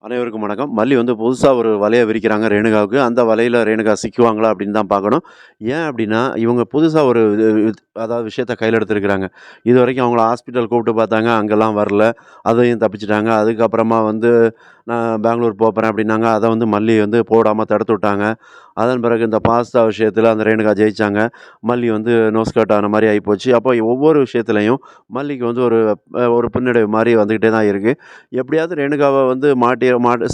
அனைவருக்கும் வணக்கம். மல்லி வந்து புதுசா ஒரு வலைய விரிக்கிறாங்க ரேணுகாவுக்கு. அந்த வலையில ரேணுகா சிக்குவாங்களா அப்படின்னு தான் பார்க்கணும். ஏன் அப்படின்னா, இவங்க புதுசா ஒரு அதாவது விஷயத்த கையில எடுத்திருக்கிறாங்க. இதுவரைக்கும் அவங்கள ஹாஸ்பிட்டல் கூப்பிட்டு பார்த்தாங்க. அங்கலாம் வரல. அதையும் தப்பிச்சுட்டாங்க. அதுக்கப்புறமா வந்து நான் பெங்களூர் போப்போறேன் அப்படின்னாங்க. அத வந்து மல்லி வந்து போடாம தடுத்து விட்டாங்க. அதன் பிறகு இந்த பாஸ்தா விஷயத்தில அந்த ரேணுகா ஜெயிச்சாங்க. மல்லி வந்து நோஸ் கட் ஆன மாரி ஆயிப்போச்சு. அப்போ ஒவ்வொரு விஷயத்திலயும் மல்லிக்கு வந்து ஒரு பின்னடைவு மாரி வந்துகிட்டே தான் இருக்கு. எப்படியாவது ரேணுகாவ வந்து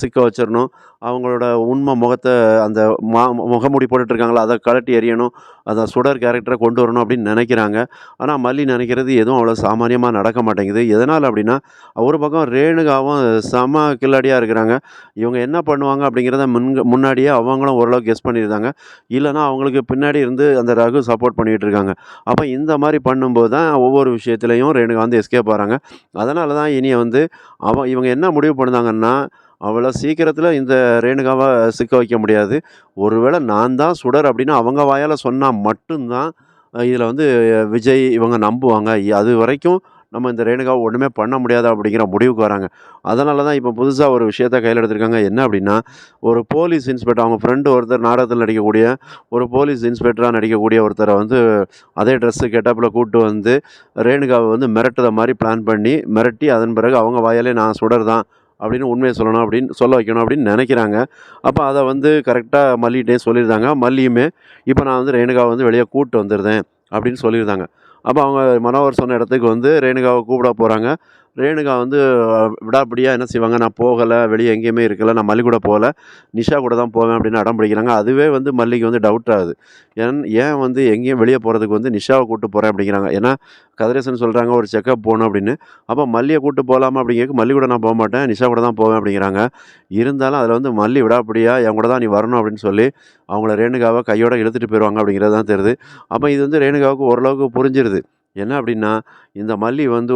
சிக்க வச்சிரணும். அவங்களோட உண்ம முகத்த அந்த மா முகமூடி போட்டுட்டு இருக்காங்கல்ல, அத கழட்டி எறியணும். அந்த சுடர் கேரக்டர கொண்டு வரணும் அப்படின்னு நெனைக்கிறாங்க. ஆனா மல்லி நெனைக்கிறது எதுவும் அவ்வளோ சாமானியமா நடக்க மாட்டேங்குது. எதனால அப்படின்னா, ஒரு பக்கம் ரேணுகாவும் செம கில்லாடியா இருக்கிறாங்க. இவங்க என்ன பண்ணுவாங்க அப்படிங்கிறத முன்னாடியே அவங்களும் ஓரளவுக்கு கெஸ் பண்ணியிருந்தாங்க. இல்லன்னா அவங்களுக்கு பின்னாடி இருந்து அந்த ரகு சப்போர்ட் பண்ணிட்டு இருக்காங்க. அப்ப இந்த மாரி பண்ணும்போது தான் ஒவ்வொரு விஷயத்திலயும் ரேணுகா வந்து எஸ்கேப் ஆறாங்க. அதனால தான் இனிய வந்து இவங்க என்ன முடிவு பண்ணுனாங்கன்னா, அவ்வளோ சீக்கிரத்தில இந்த ரேணுகாவ சிக்க வைக்க முடியாது. ஒருவேள நான் தான் சுடர் அப்படின்னு அவங்க வாயால சொன்னா மட்டும் தான், இதில வந்து விஜய் இவங்க நம்புவாங்க. அதுவரைக்கும் நம்ம இந்த ரேணுகாவ ஒண்ணுமே பண்ண முடியாது அப்படிங்கிற முடிவுக்கு வராங்க. அதனால தான் இப்ப புதுசா ஒரு விஷயத்த கையில எடுத்திருக்காங்க. என்ன அப்படின்னா, ஒரு போலீஸ் இன்ஸ்பெக்டர் அவங்க ஃப்ரெண்ட் ஒருத்தர் நாடகத்தில நடிக்கக்கூடிய ஒரு போலீஸ் இன்ஸ்பெக்டரா நடிக்கக்கூடிய ஒருத்தர வந்து அதே ட்ரெஸ்ஸு கெட்டப்ல கூட்டு வந்து ரேணுகாவ வந்து மிரட்டுற மாரி பிளான் பண்ணி, மிரட்டி அதன் பிறகு அவங்க வாயாலே நான் சுடர் தான் அப்படின்னு உண்மைய சொல்லணும் அப்படின்னு சொல்ல வைக்கணும் அப்படின்னு நெனைக்கிறாங்க. அப்ப அத வந்து கரெக்ட்டா மல்லிட்டயும் சொல்லியிருந்தாங்க. மல்லியுமே, "இப்ப நான் வந்து ரேணுகாவ வந்து வெளிய கூட்டு வந்துருதேன்" அப்படின்னு சொல்லியிருந்தாங்க. அப்ப அவங்க மனோகர் சொன்ன இடத்துக்கு வந்து ரேணுகாவ கூப்பிட போறாங்க. ரேணுகா வந்து விடாப்பிடியா என்ன செய்வாங்க, "நான் போகல, வெளிய எங்கேயுமே இருக்கல, நான் மல்லி கூட போல, நிஷா கூட தான் போவேன்" அப்படின்னு அடம் பிடிக்கிறாங்க. அதுவே வந்து மல்லிக்கு வந்து டவுட் ஆகுது. ஏன் வந்து எங்கேயும் வெளிய போறதுக்கு வந்து நிஷாவ கூட்டு போறேன் அப்படிங்கிறாங்க. ஏன்னா, கதிரேசன் சொல்றாங்க ஒரு செக்கப் போணும் அப்படின்னு. அப்ப மல்லிய கூட்டு போலாமா அப்படிங்கறதுக்கு, "மல்லி கூட நான் போமாட்டேன், நிஷா கூட தான் போவேன்" அப்படிங்கிறாங்க. இருந்தாலும் அதுல வந்து மல்லி விடாப்பிடியா, "என் கூட தான் நீ வரணும்" அப்படின்னு சொல்லி, அவங்கள ரேணுகாவ கையோட இழுத்துட்டு போயிருவாங்க அப்படிங்கிறது தான் தெரியுது. அப்ப இது வந்து ரேணுகாவுக்கு ஓரளவுக்கு புரிஞ்சிருது. என்ன அப்படின்னா, இந்த மல்லி வந்து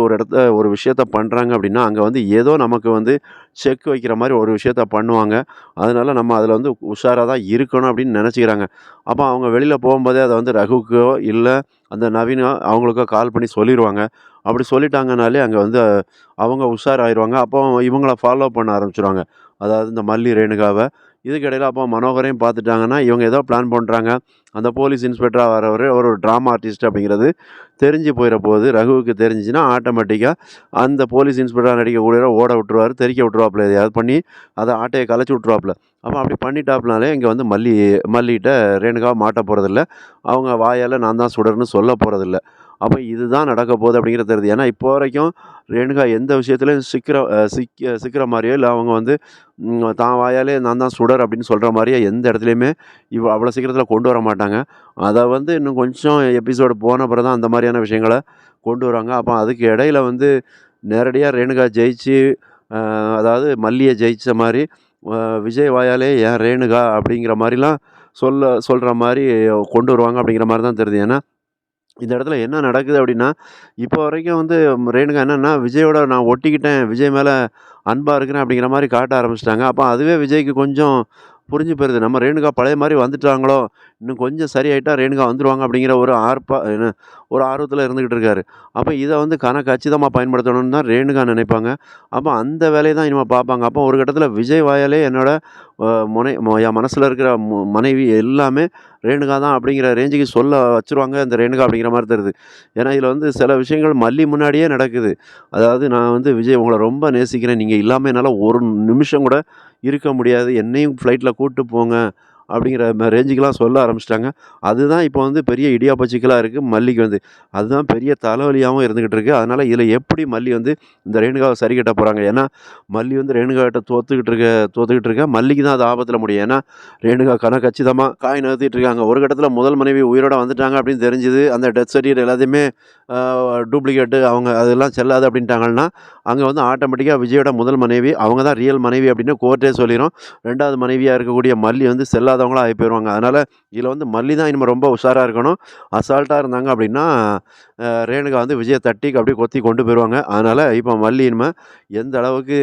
ஒரு விஷயத்த பண்றாங்க அப்படின்னா, அங்க வந்து ஏதோ நமக்கு வந்து செக் வைக்கிற மாரி ஒரு விஷயத்த பண்ணுவாங்க. அதனால நம்ம அதுல வந்து உஷாரா தான் இருக்கணும் அப்படின்னு நெனச்சுக்கிறாங்க. அப்ப அவங்க வெளியில போம்போதே அத வந்து ரகுக்கோ, இல்ல அந்த நவீனோ அவங்களுக்கோ கால் பண்ணி சொல்லிருவாங்க. அப்படி சொல்லிட்டாங்கனாலே அங்க வந்து அவங்க உஷாராயிருவாங்க. அப்போ இவங்கள ஃபாலோ பண்ண ஆரம்பிச்சுருவாங்க. அதாவது இந்த மல்லி, ரேணுகாவ. இதுக்கு இடையில அப்போ மனோகரையும் பார்த்துட்டாங்கன்னா, இவங்க ஏதோ பிளான் பண்றாங்க. அந்த போலீஸ் இன்ஸ்பெக்டரா வரவரு ஒரு டிராமா ஆர்டிஸ்ட் அப்படிங்கிறது தெரிஞ்சு போயிற போது. ரகுவுக்கு தெரிஞ்சுச்சுன்னா, ஆட்டோமேட்டிக்கா அந்த போலீஸ் இன்ஸ்பெக்டரா நடிக்கக்கூடியவர ஓட விட்டுருவாரு. தெறிக்க விட்டுருவாப்புல எதையாவது பண்ணி, அத ஆட்டைய கலச்சு விட்டுருவாப்புல. அப்ப அப்படி பண்ணிட்டாப்புனாலே இங்க வந்து மல்லிகிட்ட ரேணுகா மாட்ட போறதில்ல. அவங்க வாயால நான் தான் சுடர்ன்னு சொல்ல போறதில்ல. அப்ப இதுதான் நடக்க போகுது அப்படிங்கிறது தெரியுது. ஏன்னா, இப்போ வரைக்கும் ரேணுகா எந்த விஷயத்திலயும் சிக்கிற மாரியோ, இல்ல அவங்க வந்து தான் வாயாலே நான் தான் சுடர் அப்படின்னு சொல்ற மாரியே எந்த இடத்துலயுமே அவ்வளோ சீக்கிரத்தில கொண்டு வர மாட்டாங்க. அத வந்து இன்னும் கொஞ்சம் எபிசோடு போன பிறகு தான் அந்த மாரியான விஷயங்கள கொண்டு வருவாங்க. அப்ப அதுக்கு இடையில வந்து நேரடியா ரேணுகா ஜெயிச்சு, அதாவது மல்லிய ஜெயிச்ச மாரி, அ விஜய் வாயாலே "ஏன் ரேணுகா" அப்படிங்கிற மாரிலாம் சொல்ற மாரி கொண்டு வருவாங்க அப்படிங்கிற மாரி தான் தெரியுது. ஏன்னா இந்த இடத்துல என்ன நடக்குது அப்படின்னா, இப்போ வரைக்கும் வந்து ரேணுகா என்னன்னா, விஜயோட நான் ஒட்டிக்கிட்டேன். விஜய் மேல அன்பா இருக்கிறேன் அப்படிங்கிற மாரி காட்ட ஆரம்பிச்சுட்டாங்க. அப்ப அதுவே விஜய்க்கு கொஞ்சம் புரிஞ்சு போயிருது. நம்ம ரேணுகா பழைய மாரி வந்துட்டாங்களோ! இன்னும் கொஞ்சம் சரியாயிட்டா ரேணுகா வந்துருவாங்க அப்படிங்கிற ஒரு ஆர்வத்தில இருந்துகிட்டு இருக்காரு. அப்ப இத வந்து கச்சிதமா பயன்படுத்தணும்னு தான் ரேணுகா நினைப்பாங்க. அப்ப அந்த வேலைய தான் இனிமே பார்ப்பாங்க. அப்போ ஒரு கட்டத்தில விஜய் வாயாலே என்னோட அ முனை என் மனசுல இருக்கிற மனைவி எல்லாமே ரேணுகா தான் அப்படிங்கிற ரேஞ்சுக்கு சொல்ல வச்சுருவாங்க இந்த ரேணுகா அப்படிங்கிற மாரி தெரியுது. ஏன்னா, இதில வந்து சில விஷயங்கள் மல்லி முன்னாடியே நடக்குது. அதாவது நான் வந்து விஜய் உங்கள ரொம்ப நேசிக்கிறேன். நீங்க இல்லாம என்னால ஒரு நிமிஷம் கூட இருக்க முடியாது. என்னையும் ஃப்ளைட்ல கூட்டு போங்க. அப்படிங்கிற ரேஞ்சுக்குலாம் சொல்ல ஆரம்பிச்சுட்டாங்க. அதுதான் இப்போ வந்து பெரிய இடியாப்ப சிக்கலா இருக்கு மல்லிக்கு வந்து. அதுதான் பெரிய தலைவலியாவும் இருந்துகிட்டு இருக்கு. அதனால இதில எப்படி மல்லி வந்து இந்த ரேணுகாவ சரி கட்ட போறாங்க? ஏன்னா, மல்லி வந்து ரேணுகாகிட்ட தோத்துக்கிட்டு இருக்க. மல்லிக்கு தான் அது ஆபத்தில முடியும். ஏன்னா, ரேணுகா கச்சிதமா காய் நகர்த்திட்டு இருக்காங்க. ஒரு கட்டத்தில முதல் மனைவி உயிரோட வந்துட்டாங்க அப்படின்னு தெரிஞ்சது. அந்த டெத் சர்டிஃபிகேட் எல்லாத்தையுமே அ டூப்ளிகேட் அவங்க அதெல்லாம் செல்லாது அப்படின்ட்டாங்கன்னா, அங்க வந்து ஆட்டோமேட்டிக்கா விஜயோட முதல் மனைவி அவங்க தான் ரியல் மனைவி அப்படின்னு கோர்ட்டே சொல்லிரும். 2வது மனைவியா இருக்கக்கூடிய மல்லி வந்து செல்லாதவங்களா ஆயி போயிருவாங்க. அதனால இதில வந்து மல்லி தான் இனிமே ரொம்ப உஷாரா இருக்கணும். அசால்ட்டா இருந்தாங்க அப்படின்னா, ரேணுகா வந்து விஜய தட்டி அப்படியே கொத்தி கொண்டு போயிருவாங்க. அதனால இப்ப மல்லி இனிமே எந்த அளவுக்கு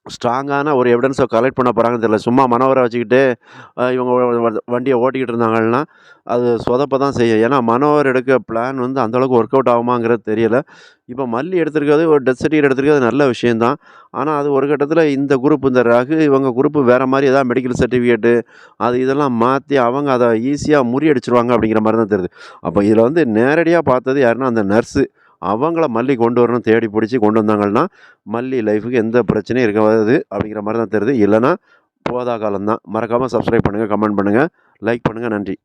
ஸ்ட்ராங்கான ஒரு எவிடன்ஸ கலெக்ட் பண்ண போறாங்கன்னு தெரியல. சும்மா மனோவர வச்சுக்கிட்டு இவங்க வண்டிய ஓட்டிக்கிட்டு இருந்தாங்கன்னா, அது சொதப்ப தான் செய்யும். ஏன்னா, மனோவர் எடுக்க பிளான் வந்து அந்த அளவுக்கு ஒர்க் அவுட் ஆகுமாங்கிறது தெரியல. இப்ப மல்லி எடுத்திருக்கிறது ஒரு டெத் சர்டிஃபிகேட் எடுத்திருக்கிறது நல்ல விஷயம் தான். ஆனா, அது ஒரு கட்டத்தில இந்த குரூப் இந்த ரகு இவங்க குரூப் வேற மாரி ஏதாவது மெடிக்கல் சர்டிஃபிகேட்டு அது இதெல்லாம் மாத்தி அவங்க அத ஈஸியா முறியடிச்சுருவாங்க அப்படிங்கிற மாரி தான் தெரியுது. அப்ப இதில வந்து நேரடியா பார்த்தது யாருன்னா, அந்த நர்ஸு. அவங்கள மல்லி கொண்டு வரணும் தேடி புடிச்சு கொண்டு வந்தாங்கன்னா, மல்லி லைஃப்‌க்கு எந்த பிரச்சனையும் இருக்காது அப்படிங்கிற மாரி தான் தெரியுது. இல்லன்னா போதா காலம் தான். மறக்காம சப்ஸ்கிரைப் பண்ணுங்க, கமெண்ட் பண்ணுங்க, லைக் பண்ணுங்க. நன்றி.